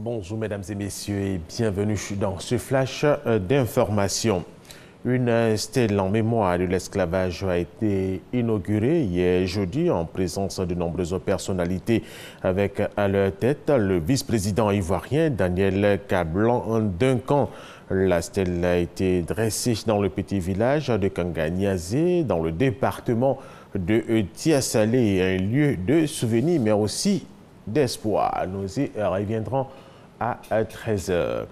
Bonjour mesdames et messieurs et bienvenue dans ce flash d'information. Une stèle en mémoire de l'esclavage a été inaugurée hier jeudi en présence de nombreuses personnalités avec à leur tête le vice-président ivoirien Daniel Kablan-Duncan. La stèle a été dressée dans le petit village de Kanganyazé, dans le département de Tiasalé, un lieu de souvenir mais aussi d'espoir. Nous y reviendrons à 13h.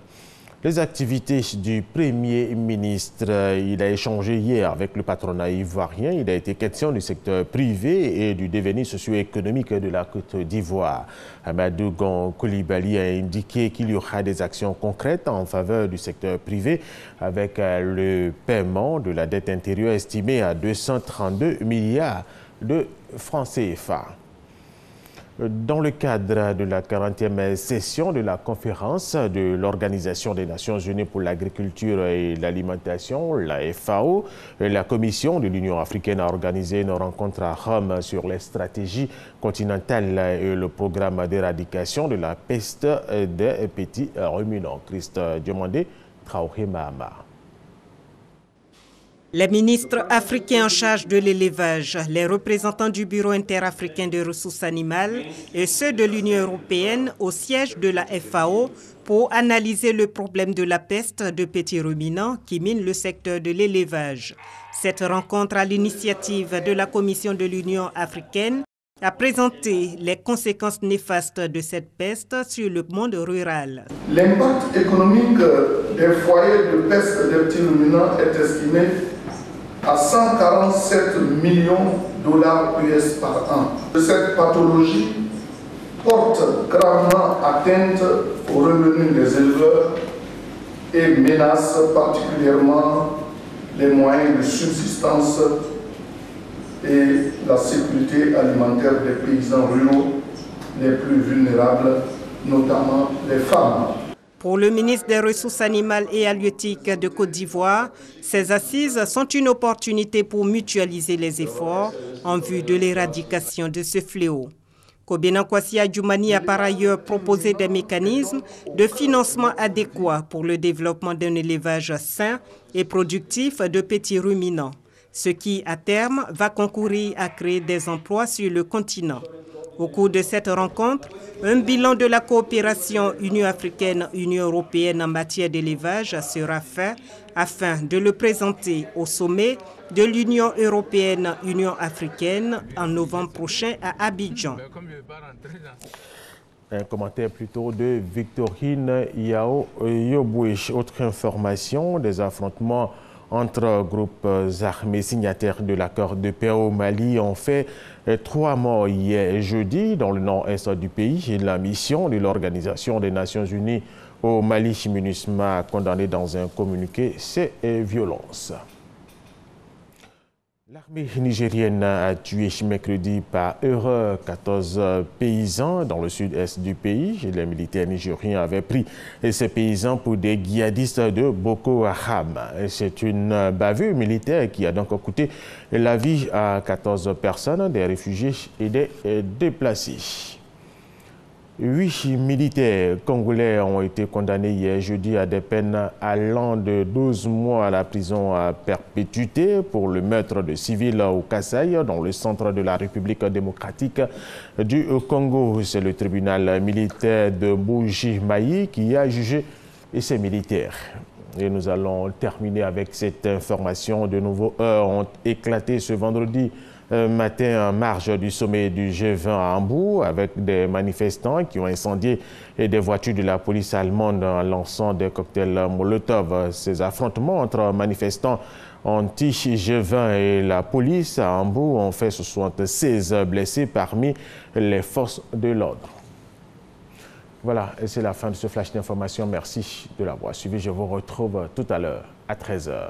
Les activités du Premier ministre, il a échangé hier avec le patronat ivoirien. Il a été question du secteur privé et du devenir socio-économique de la Côte d'Ivoire. Amadou Gon Coulibaly a indiqué qu'il y aura des actions concrètes en faveur du secteur privé avec le paiement de la dette intérieure estimée à 232 milliards de francs CFA. Dans le cadre de la 40e session de la conférence de l'Organisation des Nations Unies pour l'agriculture et l'alimentation, la FAO, la Commission de l'Union africaine a organisé une rencontre à Rome sur les stratégies continentales et le programme d'éradication de la peste des petits ruminants. Christ Diomandé, Traoré Mahama. Les ministres africains en charge de l'élevage, les représentants du Bureau interafricain des ressources animales et ceux de l'Union européenne au siège de la FAO pour analyser le problème de la peste de petits ruminants qui mine le secteur de l'élevage. Cette rencontre à l'initiative de la Commission de l'Union africaine a présenté les conséquences néfastes de cette peste sur le monde rural. L'impact économique des foyers de peste des petits ruminants est estimé à 147 millions de dollars US par an. Cette pathologie porte gravement atteinte aux revenus des éleveurs et menace particulièrement les moyens de subsistance et la sécurité alimentaire des paysans ruraux les plus vulnérables, notamment les femmes. Pour le ministre des Ressources animales et halieutiques de Côte d'Ivoire, ces assises sont une opportunité pour mutualiser les efforts en vue de l'éradication de ce fléau. Kobena Kwasi Adjoumani a par ailleurs proposé des mécanismes de financement adéquats pour le développement d'un élevage sain et productif de petits ruminants, ce qui, à terme, va concourir à créer des emplois sur le continent. Au cours de cette rencontre, un bilan de la coopération Union africaine-Union européenne en matière d'élevage sera fait afin de le présenter au sommet de l'Union européenne-Union africaine en novembre prochain à Abidjan. Un commentaire plutôt de Victorine Yao Yobouich. Autre information, des affrontements entre groupes armés signataires de l'accord de paix au Mali ont fait 3 morts hier jeudi dans le nord-est du pays. La mission de l'Organisation des Nations Unies au Mali, MINUSMA, a condamné dans un communiqué ces violences. L'armée nigérienne a tué mercredi par erreur 14 paysans dans le sud-est du pays. Les militaires nigériens avaient pris ces paysans pour des djihadistes de Boko Haram. C'est une bavure militaire qui a donc coûté la vie à 14 personnes, des réfugiés et des déplacés. 8 militaires congolais ont été condamnés hier jeudi à des peines allant de 12 mois à la prison à perpétuité pour le meurtre de civils au Kasaï, dans le centre de la République démocratique du Congo. C'est le tribunal militaire de Mbuji-Mayi qui a jugé ces militaires. Et nous allons terminer avec cette information. De nouveaux heurts ont éclaté ce vendredi matin en marge du sommet du G20 à Hambourg avec des manifestants qui ont incendié des voitures de la police allemande en lançant des cocktails Molotov. Ces affrontements entre manifestants anti-G20 et la police à Hambourg ont fait 76 blessés parmi les forces de l'ordre. Voilà, et c'est la fin de ce flash d'information. Merci de l'avoir suivi. Je vous retrouve tout à l'heure à 13h.